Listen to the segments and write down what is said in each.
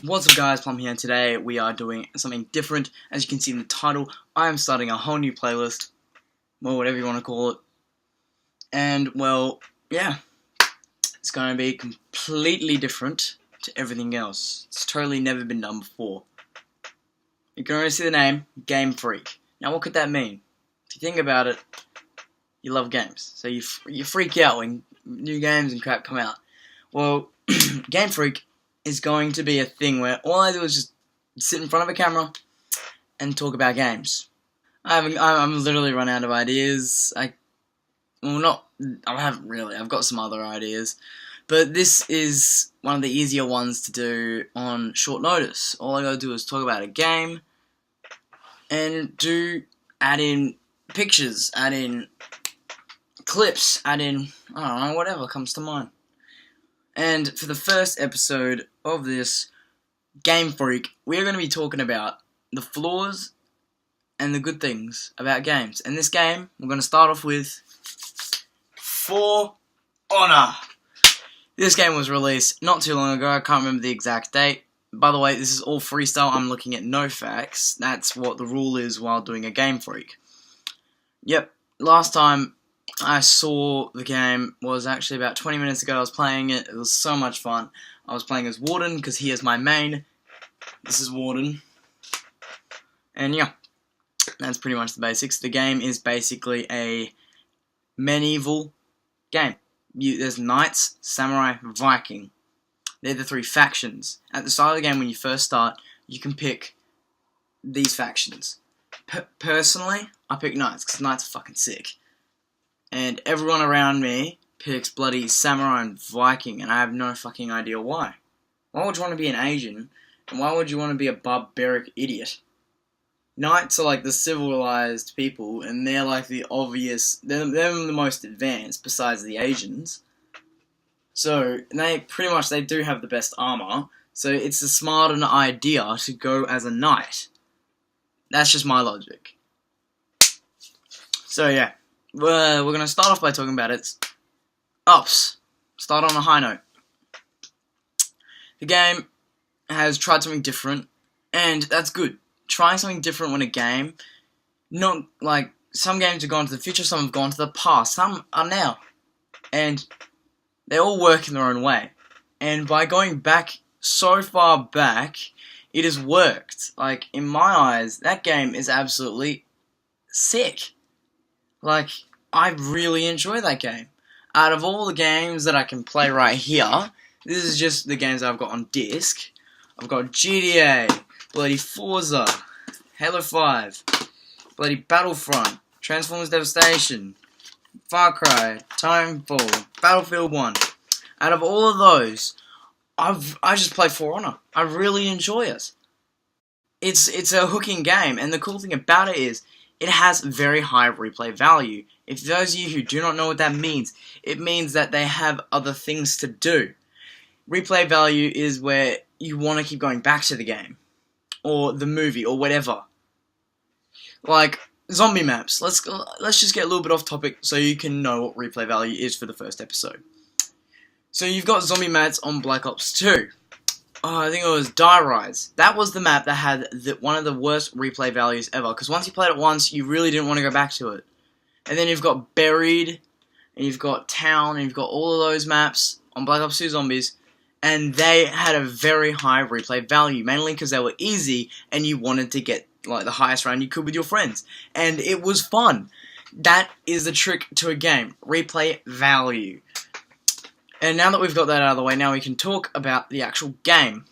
What's up guys, Plum here, and today we are doing something different. As you can see in the title, I am starting a whole new playlist, or whatever you want to call it. And, well, yeah, it's going to be completely different to everything else. It's totally never been done before. You can already see the name, GameFreak. Now what could that mean? If you think about it, you love games. So you freak out when new games and crap come out. Well, GameFreak is going to be a thing where all I do is just sit in front of a camera and talk about games. I'm literally run out of ideas. I haven't really. I've got some other ideas, but this is one of the easier ones to do on short notice. All I gotta do is talk about a game and add in pictures, add in clips, add in, I don't know, whatever comes to mind. And for the first episode of this GameFreak, we're going to be talking about the flaws and the good things about games. And this game, we're going to start off with For Honor. This game was released not too long ago. I can't remember the exact date. By the way, this is all freestyle. I'm looking at no facts. That's what the rule is while doing a GameFreak. Yep, last time I saw the game was actually about 20 minutes ago. I was playing it. It was so much fun. I was playing as Warden because he is my main. This is Warden. And yeah, that's pretty much the basics. The game is basically a medieval game. There's Knights, Samurai, Viking. They're the three factions. At the start of the game, when you first start, you can pick these factions. Personally, I pick Knights because Knights are fucking sick. And everyone around me picks bloody Samurai and Viking, and I have no fucking idea why. Why would you want to be an Asian, and why would you want to be a barbaric idiot? Knights are like the civilized people, and they're like the obvious, they're the most advanced, besides the Asians. So, they do have the best armor, so it's a smarter idea to go as a knight. That's just my logic. So yeah. We're going to start off by talking about its ups. Start on a high note. The game has tried something different, and that's good. Trying something different when a game, not like, some games have gone to the future, some have gone to the past, some are now. And they all work in their own way. And by going back so far back, it has worked. Like, in my eyes, that game is absolutely sick. Like, I really enjoy that game. Out of all the games that I can play right here, this is just the games I've got on disc. I've got GTA, bloody Forza, Halo 5, bloody Battlefront, Transformers Devastation, Far Cry, Timefall, Battlefield 1. Out of all of those, I just play For Honor. I really enjoy it. It's a hooking game, and the cool thing about it is, it has very high replay value. If those of you who do not know what that means, it means that they have other things to do. Replay value is where you want to keep going back to the game, or the movie, or whatever. Like, zombie maps. Let's just get a little bit off topic so you can know what replay value is for the first episode. So you've got zombie maps on Black Ops 2. Oh, I think it was Die Rise. That was the map that had one of the worst replay values ever. Because once you played it once, you really didn't want to go back to it. And then you've got Buried, and you've got Town, and you've got all of those maps on Black Ops 2 Zombies. And they had a very high replay value, mainly because they were easy, and you wanted to get like the highest round you could with your friends. And it was fun. That is the trick to a game. Replay value. And now that we've got that out of the way, now we can talk about the actual game.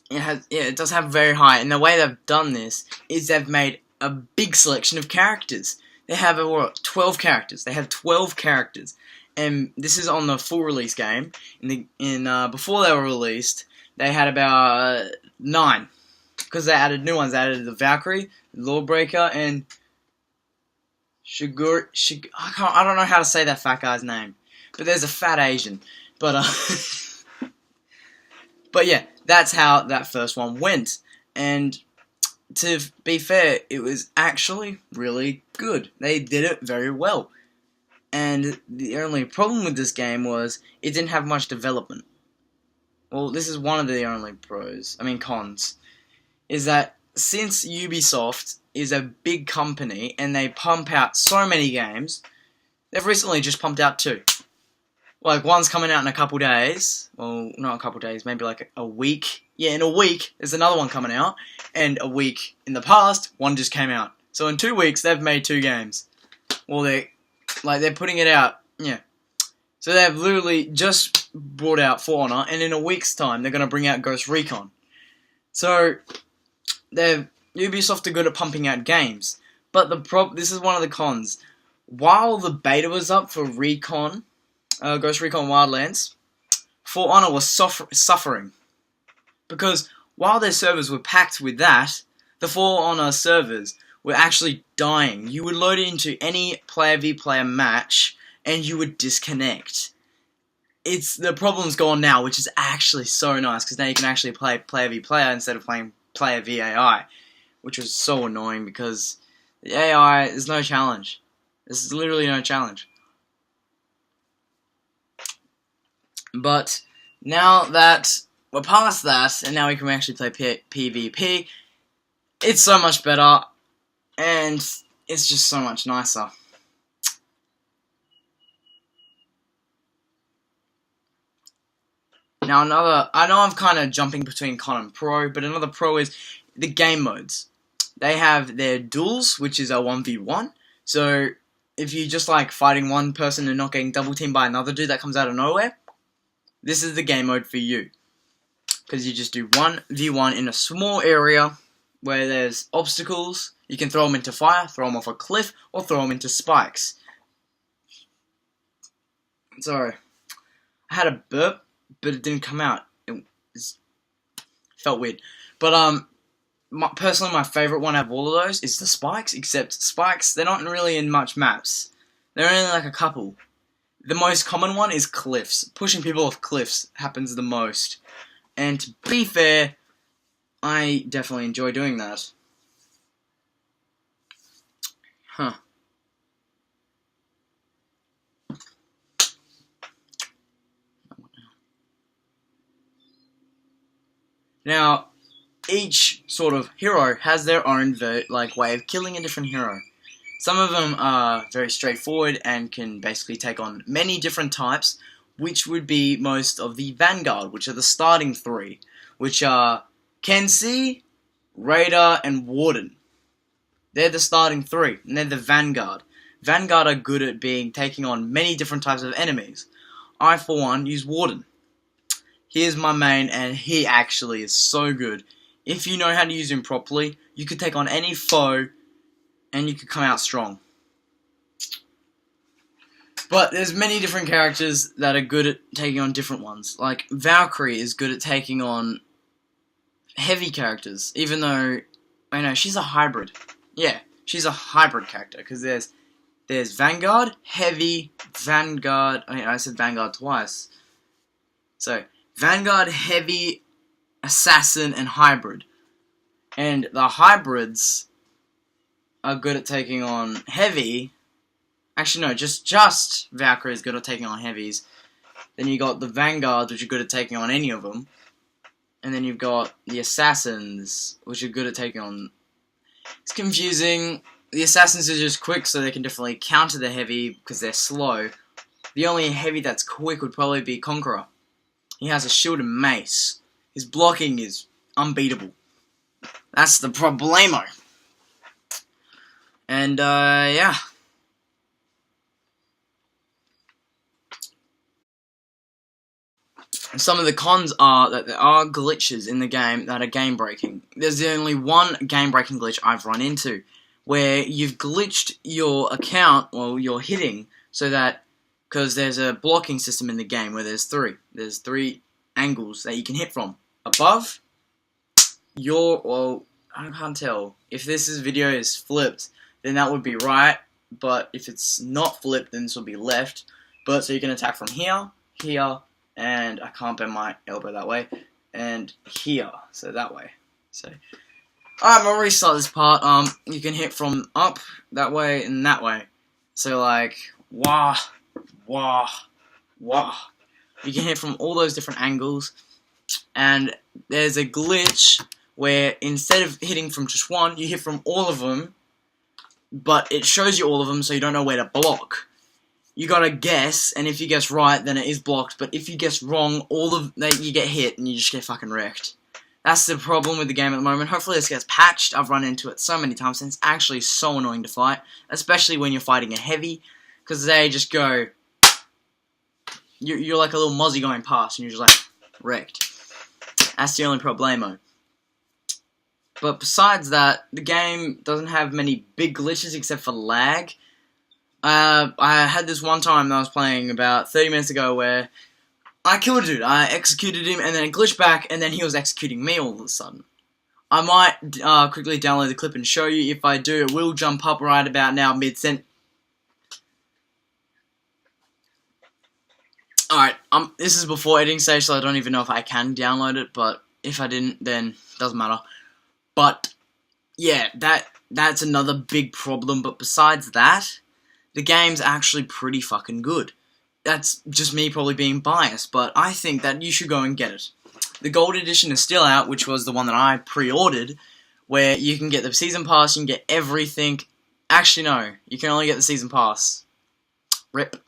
It does have very high, and the way they've done this is they've made a big selection of characters. They have 12 characters. They have 12 characters, and this is on the full release game. Before they were released, they had about 9, because they added new ones. They added the Valkyrie, Lawbreaker, and I don't know how to say that fat guy's name. But there's a fat Asian. But yeah, that's how that first one went. And to be fair, it was actually really good. They did it very well. And the only problem with this game was it didn't have much development. well, this is one of the only cons, is that since Ubisoft is a big company and they pump out so many games, they've recently just pumped out 2. Like, one's coming out in a couple days. Well, not a couple days, maybe like a week. Yeah, in a week, there's another one coming out. And a week in the past, one just came out. So in 2 weeks, they've made 2 games. Well, they're putting it out. Yeah. So they've literally just brought out For Honor, and in a week's time, they're going to bring out Ghost Recon. So, Ubisoft are good at pumping out games. But this is one of the cons. While the beta was up for Recon, Ghost Recon Wildlands, For Honor was suffering. Because while their servers were packed with that, the For Honor servers were actually dying. You would load into any player v player match, and you would disconnect. The problem's gone now, which is actually so nice, because now you can actually play player v player instead of playing player v AI, which was so annoying because the AI is no challenge. There's literally no challenge. But now that we're past that, and now we can actually play PvP, it's so much better, and it's just so much nicer. Now I know I'm kind of jumping between con and pro, but another pro is the game modes. They have their duels, which is a 1v1, so if you just like fighting one person and not getting double teamed by another dude that comes out of nowhere, this is the game mode for you. Because you just do 1v1 in a small area where there's obstacles. You can throw them into fire, throw them off a cliff, or throw them into spikes. Sorry. I had a burp, but it didn't come out. It felt weird. But, personally, my favourite one out of all of those is the spikes, except spikes, they're not really in much maps. They're only like a couple. The most common one is cliffs. Pushing people off cliffs happens the most. And to be fair, I definitely enjoy doing that. Huh. Now, each sort of hero has their own way of killing a different hero. Some of them are very straightforward and can basically take on many different types, which would be most of the Vanguard, which are the starting 3, which are Kenzie, Raider, and Warden. They're the starting 3, and they're the Vanguard. Vanguard are good at taking on many different types of enemies. I, for one, use Warden. He is my main, and he actually is so good. If you know how to use him properly, you could take on any foe, and you could come out strong. But there's many different characters that are good at taking on different ones. Like, Valkyrie is good at taking on heavy characters, even though, I know, she's a hybrid. Yeah, she's a hybrid character, because there's Vanguard, Heavy, Vanguard, I said Vanguard twice. So, Vanguard, Heavy, Assassin, and Hybrid. And the hybrids are good at taking on Heavy. Actually, no, just Valkyrie is good at taking on heavies. Then you got the Vanguards, which are good at taking on any of them. And then you've got the Assassins, which are good at taking on... It's confusing. The Assassins are just quick, so they can definitely counter the heavy, because they're slow. The only heavy that's quick would probably be Conqueror. He has a shield and mace. His blocking is unbeatable. That's the problemo. And, yeah. Some of the cons are that there are glitches in the game that are game-breaking. There's only one game-breaking glitch I've run into, where you've glitched your account, well, you're hitting, so that, because there's a blocking system in the game where there's 3. There's 3 angles that you can hit from. Above, well, I can't tell. If this video is flipped, then that would be right, but if it's not flipped, then this will be left. But, so you can attack from here, here, and I can't bend my elbow that way, and here, so that way. So, alright, I'm gonna restart this part. You can hit from up, that way, and that way. So, like, wah, wah, wah. You can hit from all those different angles, and there's a glitch where instead of hitting from just one, you hit from all of them, but it shows you all of them, so you don't know where to block. You gotta guess, and if you guess right, then it is blocked, but if you guess wrong, you get hit, and you just get fucking wrecked. That's the problem with the game at the moment. Hopefully this gets patched. I've run into it so many times, and it's actually so annoying to fight, especially when you're fighting a heavy, because they just go... You're like a little mozzie going past, and you're just like, wrecked. That's the only problemo. But besides that, the game doesn't have many big glitches except for lag. I had this one time that I was playing about 30 minutes ago where I killed a dude. I executed him, and then it glitched back, and then he was executing me all of a sudden. I might quickly download the clip and show you. If I do, it will jump up right about now, mid-sent. Alright, this is before editing stage, so I don't even know if I can download it, but if I didn't, then it doesn't matter. But, yeah, that's another big problem, but besides that, the game's actually pretty fucking good. That's just me probably being biased, but I think that you should go and get it. The Gold Edition is still out, which was the one that I pre-ordered, where you can get the Season Pass, you can get everything. Actually, no, you can only get the Season Pass. RIP.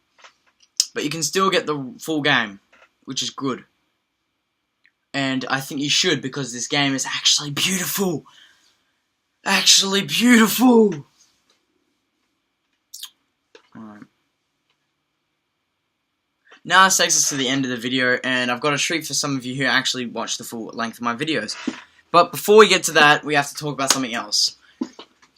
But you can still get the full game, which is good. And I think you should, because this game is actually beautiful. Actually beautiful! Alright. Now this takes us to the end of the video, and I've got a treat for some of you who actually watch the full length of my videos. But before we get to that, we have to talk about something else.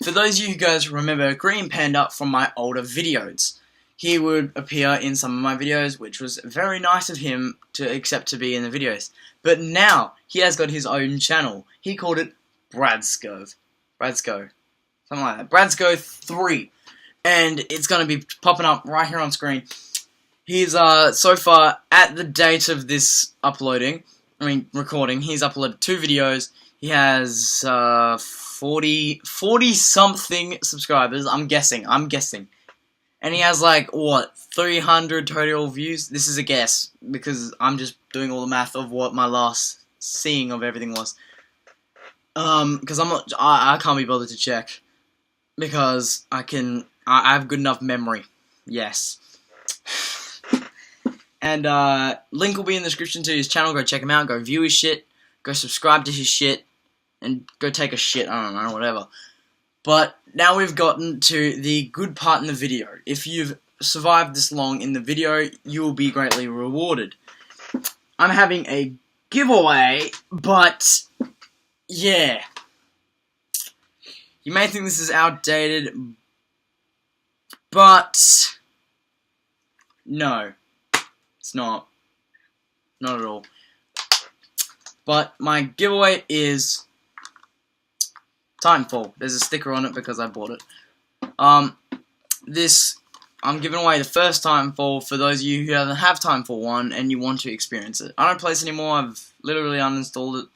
For those of you guys who remember Green Panda from my older videos, he would appear in some of my videos, which was very nice of him to accept to be in the videos. But now, he has got his own channel. He called it Bradsco. Something like that. Bradsco 3. And it's going to be popping up right here on screen. He's, so far, at the date of this recording, he's uploaded 2 videos. He has, 40-something subscribers, I'm guessing. And he has, like, what, 300 total views? This is a guess, because I'm just doing all the math of what my last seeing of everything was. Because I can't be bothered to check. Because I have good enough memory. Yes. And, link will be in the description to his channel. Go check him out, go view his shit, go subscribe to his shit, and go take a shit, I don't know, whatever. But now we've gotten to the good part in the video. If you've survived this long in the video, you will be greatly rewarded. I'm having a giveaway, but yeah. You may think this is outdated, but no, it's not. Not at all. But my giveaway is Timefall. There's a sticker on it because I bought it. I'm giving away the first Timefall for those of you who haven't have Timefall 1 and you want to experience it. I don't play this anymore. I've literally uninstalled it.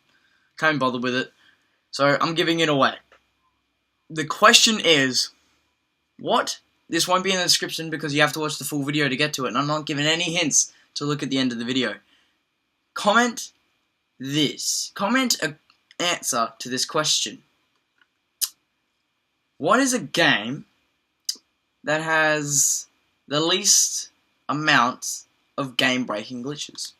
Can't bother with it. So I'm giving it away. The question is, what? This won't be in the description because you have to watch the full video to get to it, and I'm not giving any hints to look at the end of the video. Comment this. Comment an answer to this question. What is a game that has the least amount of game-breaking glitches?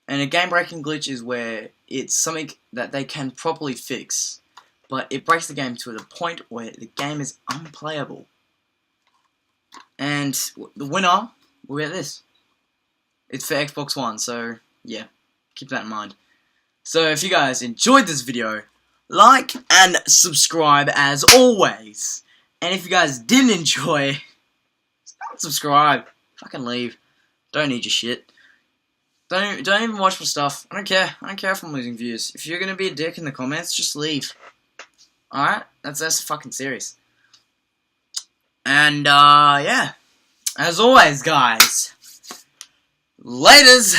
And a game-breaking glitch is where it's something that they can properly fix, but it breaks the game to the point where the game is unplayable. And the winner will get this. It's for Xbox One, so yeah, keep that in mind. So if you guys enjoyed this video, like and subscribe as always. And if you guys didn't enjoy, don't subscribe. Fucking leave. Don't need your shit. Don't even watch my stuff. I don't care. I don't care if I'm losing views. If you're gonna be a dick in the comments, just leave. Alright? That's fucking serious. And yeah. As always, guys. Laters!